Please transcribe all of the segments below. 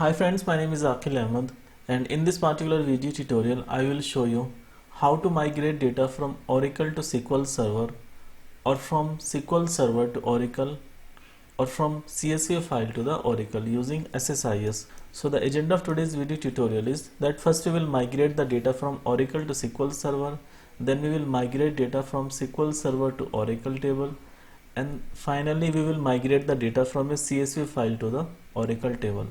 Hi friends, my name is Akhil Ahmed, and in this particular video tutorial I will show you how to migrate data from Oracle to SQL Server, or from SQL Server to Oracle, or from CSV file to the Oracle using SSIS. So the agenda of today's video tutorial is that first we will migrate the data from Oracle to SQL Server, then we will migrate data from SQL Server to Oracle table, and finally we will migrate the data from a CSV file to the Oracle table.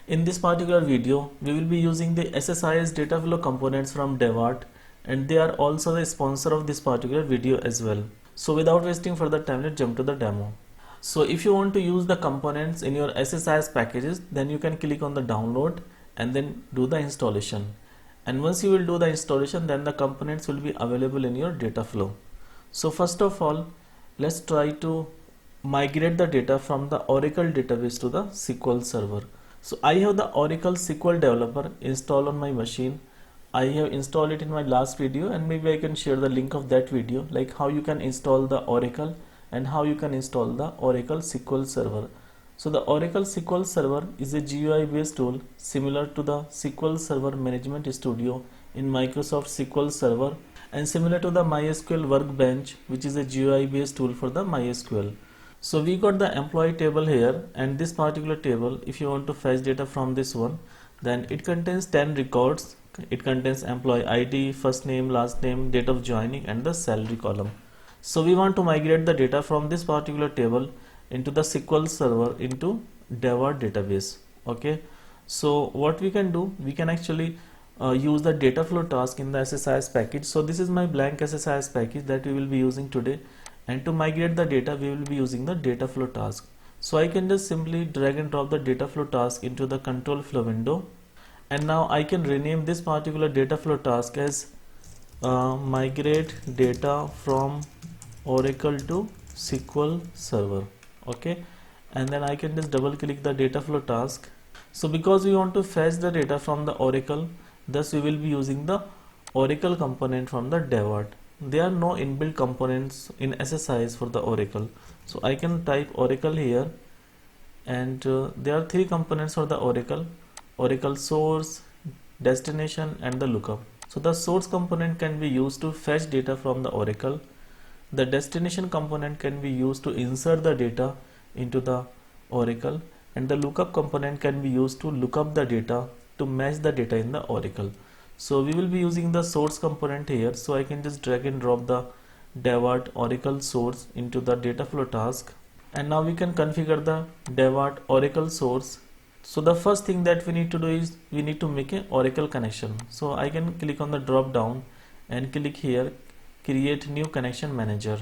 In this particular video, we will be using the SSIS data flow components from DevArt, and they are also the sponsor of this particular video as well. So without wasting further time, let's jump to the demo. So if you want to use the components in your SSIS packages, then you can click on the download and then do the installation. And once you will do the installation, then the components will be available in your data flow. So first of all, let's try to migrate the data from the Oracle database to the SQL Server. So I have the Oracle SQL Developer installed on my machine. I have installed it in my last video, and maybe I can share the link of that video, like how you can install the Oracle and how you can install the Oracle SQL Server. So the Oracle SQL Server is a GUI based tool similar to the SQL Server Management Studio in Microsoft SQL Server, and similar to the MySQL Workbench, which is a GUI based tool for the MySQL. So we got the employee table here, and this particular table, if you want to fetch data from this one, then it contains 10 records. It contains employee ID, first name, last name, date of joining, and the salary column. So we want to migrate the data from this particular table into the SQL Server into DevArt database. Okay, so what we can do, we can actually use the data flow task in the SSIS package. So this is my blank SSIS package that we will be using today, and to migrate the data we will be using the data flow task. So I can just simply drag and drop the data flow task into the control flow window, and now I can rename this particular data flow task as migrate data from Oracle to SQL Server. Okay, and then I can just double click the data flow task. So because we want to fetch the data from the Oracle, thus we will be using the Oracle component from the DevArt. There are no inbuilt components in SSIS for the Oracle. So I can type Oracle here, and there are three components for the Oracle: Oracle source, destination, and the lookup. So the source component can be used to fetch data from the Oracle. The destination component can be used to insert the data into the Oracle, and the lookup component can be used to look up the data to match the data in the Oracle. So we will be using the source component here, so I can just drag and drop the DevArt Oracle source into the data flow task, and now we can configure the DevArt Oracle source. So the first thing that we need to do is we need to make an Oracle connection. So I can click on the drop down and click here, create new connection manager.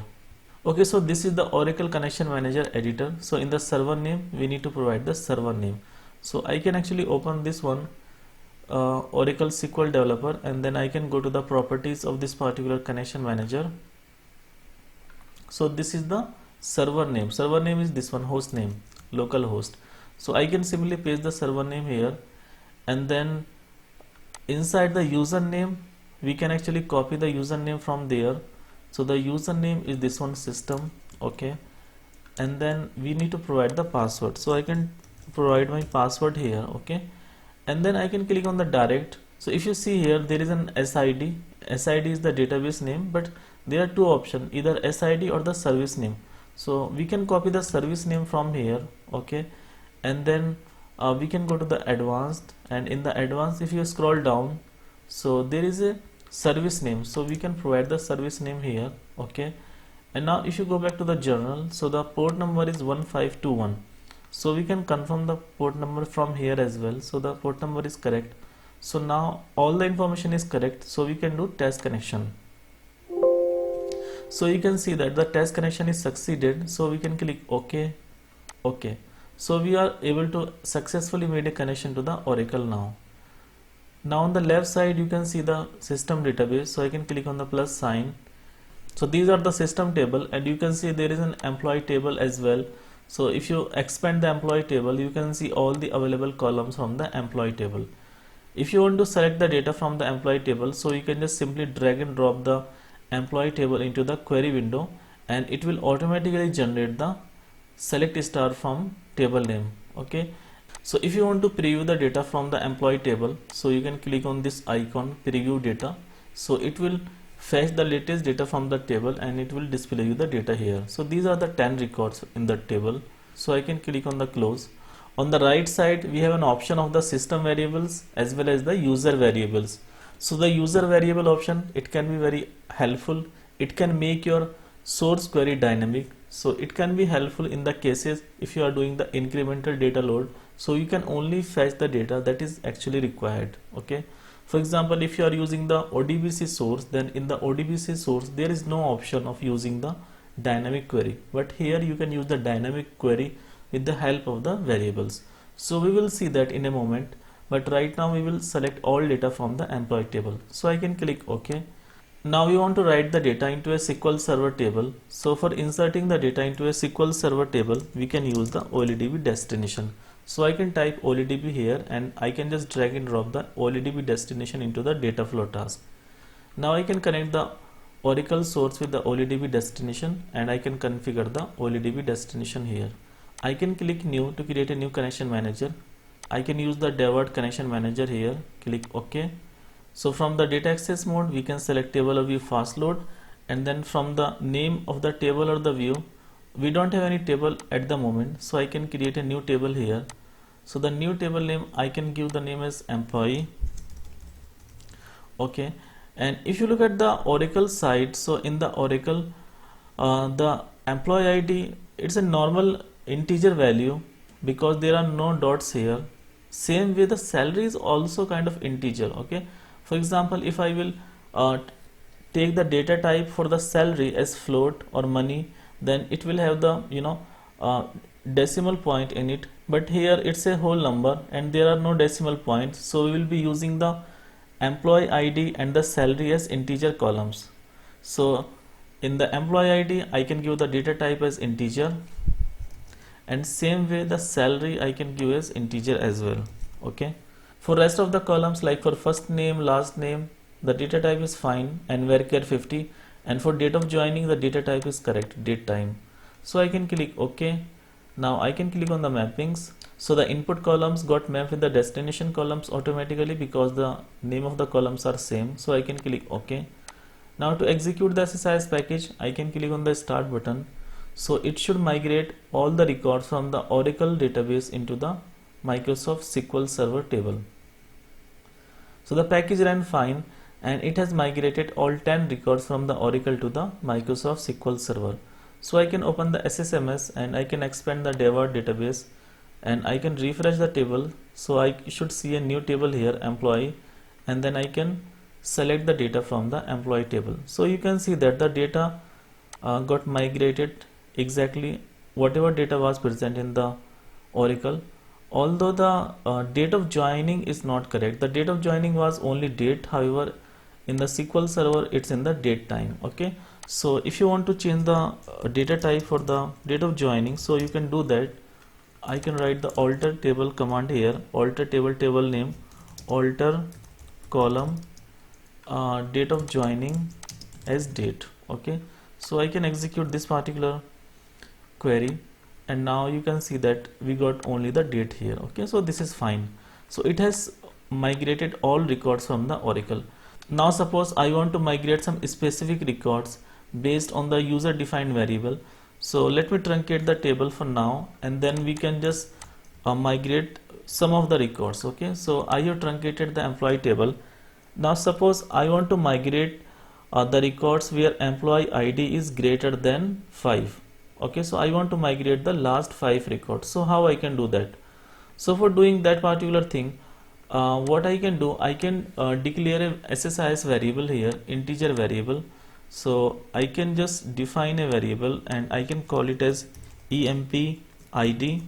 Okay, so this is the Oracle connection manager editor. So in the server name we need to provide the server name. So I can actually open this one, Oracle SQL Developer, and then I can go to the properties of this particular connection manager. So this is the server name. Server name is this one, host name, localhost. So I can simply paste the server name here, and then inside the username we can actually copy the username from there. So the username is this one, system. Okay, and then we need to provide the password. So I can provide my password here. Okay, and then I can click on the direct. So if you see here, there is an SID. SID is the database name, but there are two options, either SID or the service name. So we can copy the service name from here. Okay, and then we can go to the advanced, and in the advanced if you scroll down, so there is a service name, so we can provide the service name here. Okay, and now if you go back to the journal, so the port number is 1521. So we can confirm the port number from here as well. So the port number is correct. So now all the information is correct, so we can do test connection. So you can see that the test connection is succeeded, so we can click OK. OK, so we are able to successfully made a connection to the Oracle now. Now on the left side you can see the system database, so I can click on the plus sign. So these are the system table, and you can see there is an employee table as well. So if you expand the employee table, you can see all the available columns from the employee table. If you want to select the data from the employee table, so you can just simply drag and drop the employee table into the query window, and it will automatically generate the select star from table name. Okay, So if you want to preview the data from the employee table, so you can click on this icon, preview data. So it will fetch the latest data from the table and it will display you the data here. So these are the 10 records in the table. So I can click on the close. On the right side, we have an option of the system variables as well as the user variables. So the user variable option, it can be very helpful. It can make your source query dynamic. So it can be helpful in the cases if you are doing the incremental data load. So you can only fetch the data that is actually required. Okay. For example, if you are using the ODBC source, then in the ODBC source, there is no option of using the dynamic query. But here you can use the dynamic query with the help of the variables. So we will see that in a moment. But right now we will select all data from the employee table. So I can click OK. Now we want to write the data into a SQL Server table. So for inserting the data into a SQL Server table, we can use the OLEDB destination. So I can type OLEDB here and I can just drag and drop the OLEDB destination into the data flow task. Now I can connect the Oracle source with the OLEDB destination and I can configure the OLEDB destination here. I can click new to create a new connection manager. I can use the Devert connection manager here, click OK. So from the data access mode, we can select table or view fast load, and then from the name of the table or the view, we don't have any table at the moment, so I can create a new table here. So the new table name, I can give the name as employee. Okay, and if you look at the Oracle side, so in the Oracle, the employee ID, it's a normal integer value because there are no dots here. Same way the salary is also kind of integer. Okay, for example, if I will take the data type for the salary as float or money, then it will have the decimal point in it, but here it's a whole number and there are no decimal points, so we will be using the employee ID and the salary as integer columns. So in the employee ID, I can give the data type as integer, and same way the salary I can give as integer as well. Okay, for rest of the columns, like for first name, last name, the data type is fine and varchar 50, and for date of joining, the data type is correct, date time. So I can click OK. Now I can click on the mappings. So the input columns got mapped with the destination columns automatically because the name of the columns are same. So I can click OK. Now to execute the SSIS package, I can click on the start button. So it should migrate all the records from the Oracle database into the Microsoft SQL Server table. So the package ran fine and it has migrated all 10 records from the Oracle to the Microsoft SQL Server. So I can open the SSMS and I can expand the Devert database and I can refresh the table. So I should see a new table here, employee, and then I can select the data from the employee table. So you can see that the data got migrated exactly whatever data was present in the Oracle. Although the date of joining is not correct, the date of joining was only date, however in the SQL Server it's in the date time. Okay, so if you want to change the data type for the date of joining, so you can do that. I can write the alter table command here, alter table name, alter column date of joining as date. Okay, so I can execute this particular query and now you can see that we got only the date here. Okay, so this is fine. So it has migrated all records from the Oracle. Now suppose I want to migrate some specific records based on the user defined variable. So let me truncate the table for now and then we can just migrate some of the records. Okay, so I have truncated the employee table. Now suppose I want to migrate the records where employee ID is greater than 5. Okay, so I want to migrate the last 5 records. So how I can do that? So for doing that particular thing, what I can do, I can declare a SSIS variable here, integer variable. So I can just define a variable and I can call it as emp id,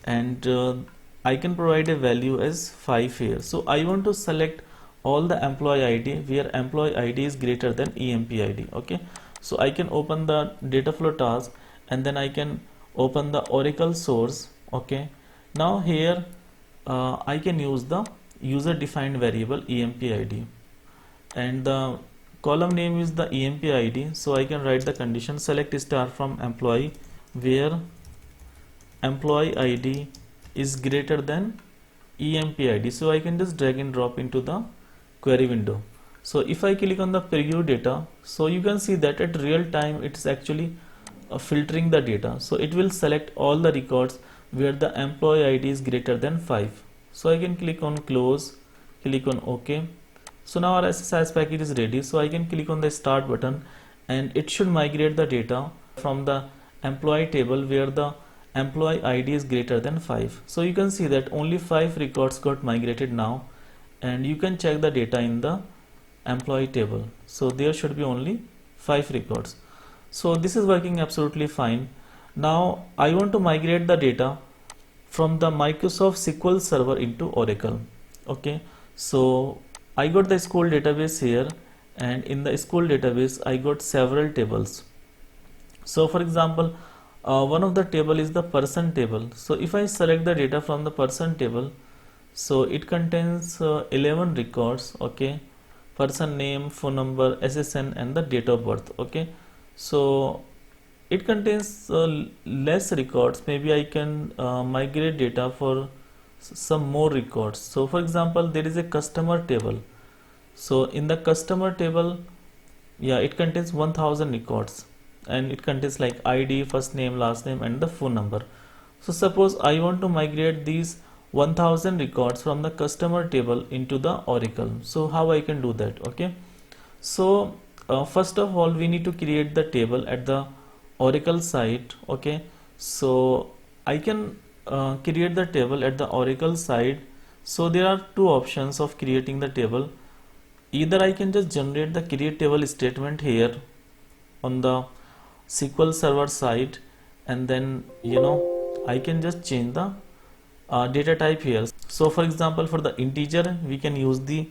and I can provide a value as 5 here. So I want to select all the employee ID where employee ID is greater than emp id. Okay, so I can open the data flow task and then I can open the Oracle source. Okay, now here I can use the user defined variable emp id and the column name is the emp id. So I can write the condition select star from employee where employee ID is greater than EMP ID. So I can just drag and drop into the query window. So if I click on the preview data, so you can see that at real time it's actually filtering the data. So it will select all the records where the employee ID is greater than 5. So I can click on close, click on OK. So now our SSIS package is ready. So I can click on the start button and it should migrate the data from the employee table where the employee ID is greater than 5. So you can see that only 5 records got migrated now, and you can check the data in the employee table. So there should be only 5 records. So this is working absolutely fine. Now I want to migrate the data from the Microsoft SQL Server into Oracle. Okay, so I got the school database here, and in the school database I got several tables. So for example, one of the table is the person table. So if I select the data from the person table, so it contains 11 records. Okay, person name, phone number, SSN, and the date of birth. Okay, so it contains less records. Maybe I can migrate data for some more records. So for example, there is a customer table. So in the customer table, yeah, it contains 1000 records, and it contains like ID, first name, last name, and the phone number. So suppose I want to migrate these 1000 records from the customer table into the Oracle. So how I can do that? Okay, so first of all we need to create the table at the Oracle side. Okay, so I can create the table at the Oracle side. So there are two options of creating the table. Either I can just generate the create table statement here on the SQL Server side, and then I can just change the data type here. So for example, for the integer we can use the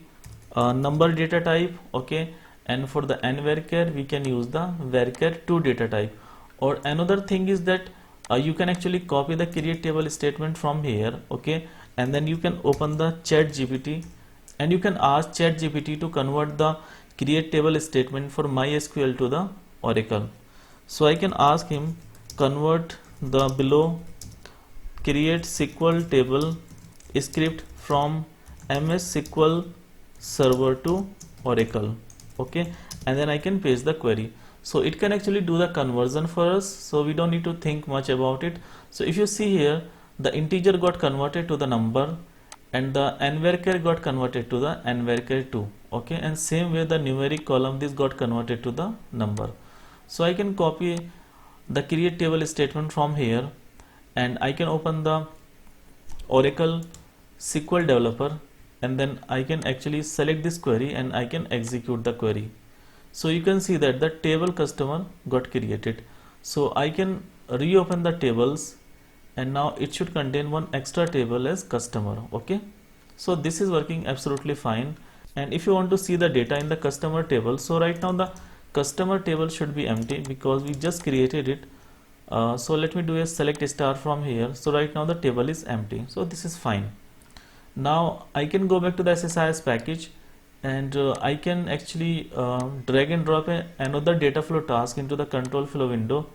number data type. Okay, and for the nvarchar we can use the varchar2 data type. Or another thing is that you can actually copy the create table statement from here. Okay, and then you can open the ChatGPT and you can ask ChatGPT to convert the create table statement for MySQL to the Oracle. So I can ask him convert the below create SQL table script from MS SQL Server to Oracle. Okay, and then I can paste the query. So it can actually do the conversion for us, so we don't need to think much about it. So if you see here, the integer got converted to the number and the nvarchar got converted to the nvarchar2. Okay, and same way the numeric column this got converted to the number. So I can copy the create table statement from here, and I can open the Oracle SQL developer, and then I can actually select this query and I can execute the query. So you can see that the table customer got created. So I can reopen the tables, and now it should contain one extra table as customer. Okay, so this is working absolutely fine. And if you want to see the data in the customer table, so right now the customer table should be empty because we just created it. So let me do a select star from here. So right now the table is empty, so this is fine. Now I can go back to the SSIS package, and I can actually drag and drop another data flow task into the control flow window,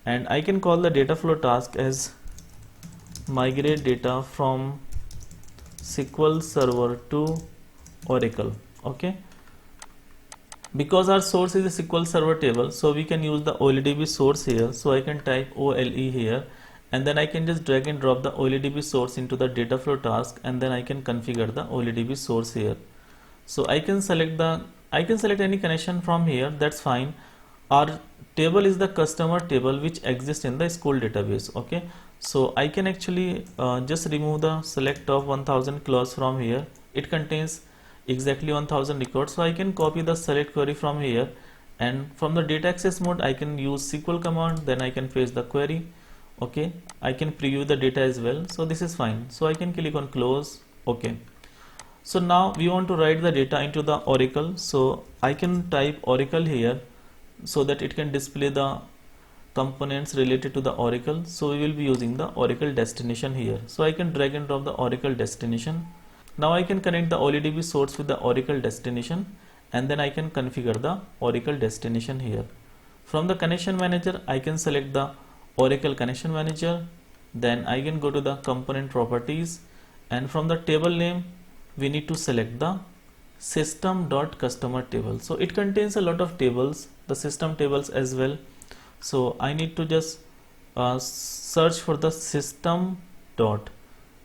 and I can call the data flow task as migrate data from SQL Server to Oracle. Okay, because our source is a SQL Server table, so we can use the OLEDB source here. So I can type OLE here, and then I can just drag and drop the OLEDB source into the data flow task, and then I can configure the OLEDB source here. So I can select any connection from here, that's fine. Our table is the customer table which exists in the school database. Okay, so I can actually just remove the select of 1000 clause from here. It contains exactly 1000 records, so I can copy the select query from here, and from the data access mode I can use SQL command, then I can paste the query. Okay, I can preview the data as well, so this is fine. So I can click on close. Okay, so now we want to write the data into the Oracle, so I can type Oracle here so that it can display the components related to the Oracle. So we will be using the Oracle destination here. So I can drag and drop the Oracle destination. Now I can connect the OLEDB source with the Oracle destination, and then I can configure the Oracle destination here. From the connection manager I can select the Oracle connection manager, Then I can go to the component properties, and from the table name we need to select the system.customer table. So it contains a lot of tables, the system tables as well. So I need to just search for the system dot.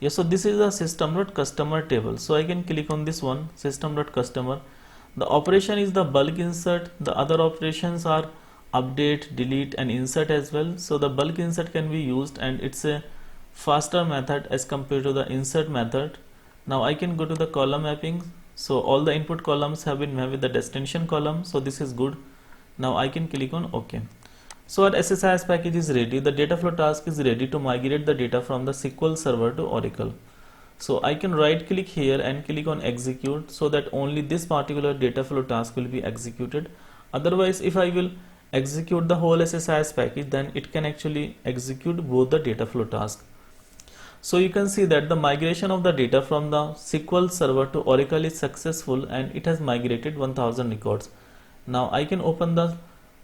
Yeah, so this is the system.customer table. So I can click on this one, system.customer. The operation is the bulk insert. The other operations are update, delete and insert as well. So the bulk insert can be used, and it's a faster method as compared to the insert method. Now I can go to the column mapping. So all the input columns have been mapped with the destination column. So this is good. Now I can click on OK. So our SSIS package is ready. The data flow task is ready to migrate the data from the SQL Server to Oracle. So I can right click here and click on execute, so that only this particular data flow task will be executed. Otherwise, if I will execute the whole SSIS package, then it can actually execute both the data flow tasks. So you can see that the migration of the data from the SQL Server to Oracle is successful, and it has migrated 1000 records. Now I can open the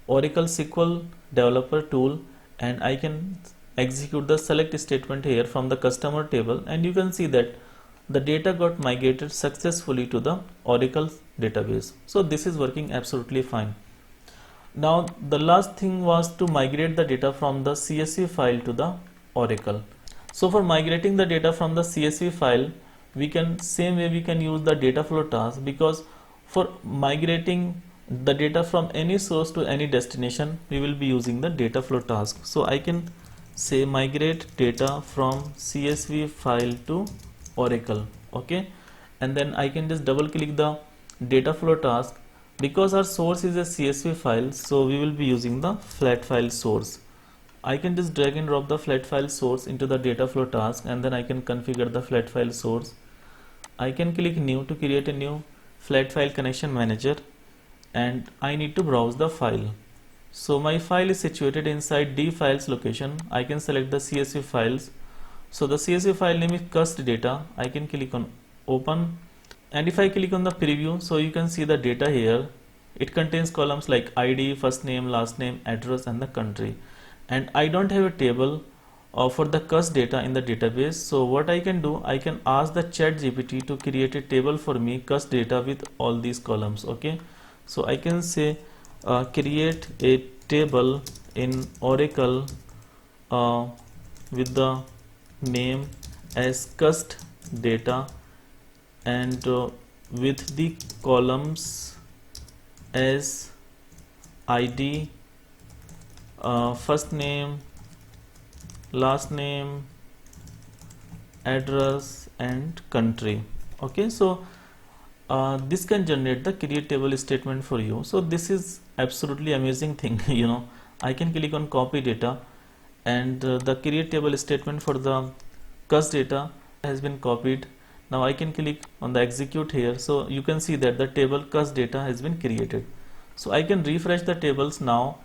Oracle SQL Developer tool, and I can execute the select statement here from the customer table, and you can see that the data got migrated successfully to the Oracle database. So this is working absolutely fine. Now the last thing was to migrate the data from the CSV file to the Oracle. So for migrating the data from the CSV file, we can use the data flow task, because for migrating the data from any source to any destination, we will be using the data flow task. So I can say migrate data from CSV file to Oracle. Okay, and then I can just double click the data flow task. Because our source is a CSV file, so we will be using the flat file source. I can just drag and drop the flat file source into the data flow task, and then I can configure the flat file source. I can click new to create a new flat file connection manager, and I need to browse the file. So my file is situated inside D files location. I can select the CSV files. So the CSV file name is cust data. I can click on open, and if I click on the preview, so you can see the data here. It contains columns like ID, first name, last name, address and the country. And I don't have a table for the cust data in the database. So what I can do, I can ask the ChatGPT to create a table for me, cust data with all these columns. Okay, so I can say create a table in Oracle with the name as cust data, and with the columns as ID, first name, last name, address and country. Okay, so this can generate the create table statement for you. So this is absolutely amazing thing. I can click on copy data, and the create table statement for the cust data has been copied. Now I can click on the execute here, so you can see that the table cust data has been created. So I can refresh the tables now,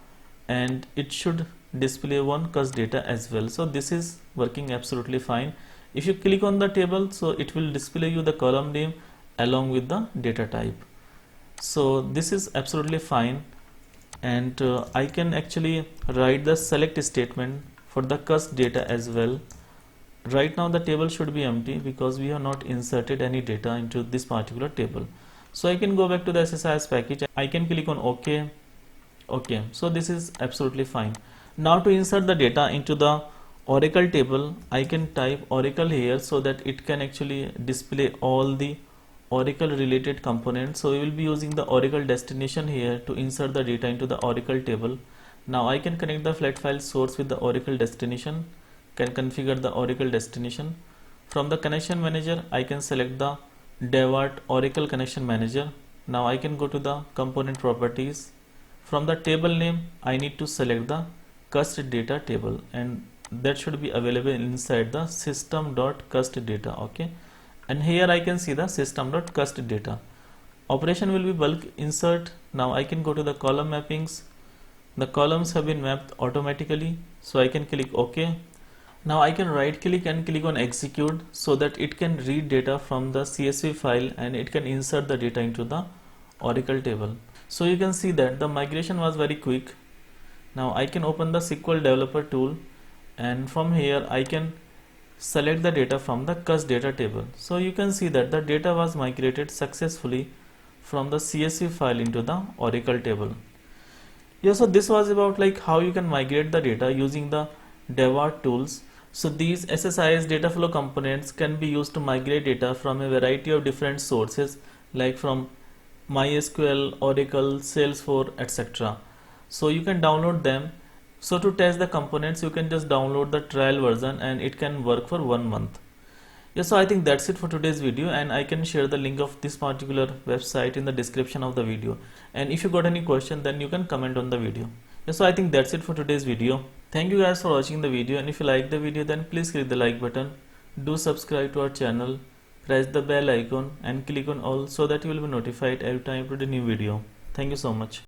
and it should display one cust data as well. So this is working absolutely fine. If you click on the table, so it will display you the column name along with the data type. So this is absolutely fine, and I can actually write the select statement for the cust data as well. Right now the table should be empty because we have not inserted any data into this particular table. So I can go back to the SSIS package. I can click on OK. Okay, so this is absolutely fine. Now to insert the data into the Oracle table, I can type Oracle here, so that it can actually display all the Oracle related components. So we will be using the Oracle destination here to insert the data into the Oracle table. Now I can connect the flat file source with the Oracle destination, can configure the Oracle destination. From the connection manager, I can select the Devart Oracle connection manager. Now I can go to the component properties. From the table name, I need to select the cust data table, and that should be available inside the system.cust data. Okay, and here I can see the system.cust data. Operation will be bulk insert. Now I can go to the column mappings. The columns have been mapped automatically, so I can click OK. Now I can right click and click on execute, so that it can read data from the CSV file and it can insert the data into the Oracle table. So you can see that the migration was very quick. Now I can open the SQL Developer tool, and from here I can select the data from the cus data table. So you can see that the data was migrated successfully from the CSV file into the Oracle table. Yeah, so this was about like how you can migrate the data using the DevArt tools. So these SSIS data flow components can be used to migrate data from a variety of different sources like from MySQL, Oracle, Salesforce, etc. So you can download them. So to test the components, you can just download the trial version and it can work for 1 month. Yeah, so I think that's it for today's video, and I can share the link of this particular website in the description of the video. And if you got any question, then you can comment on the video. Yeah, so I think that's it for today's video. Thank you guys for watching the video, and if you like the video, then please click the like button. Do subscribe to our channel, press the bell icon and click on all so that you will be notified every time I put a new video. Thank you so much.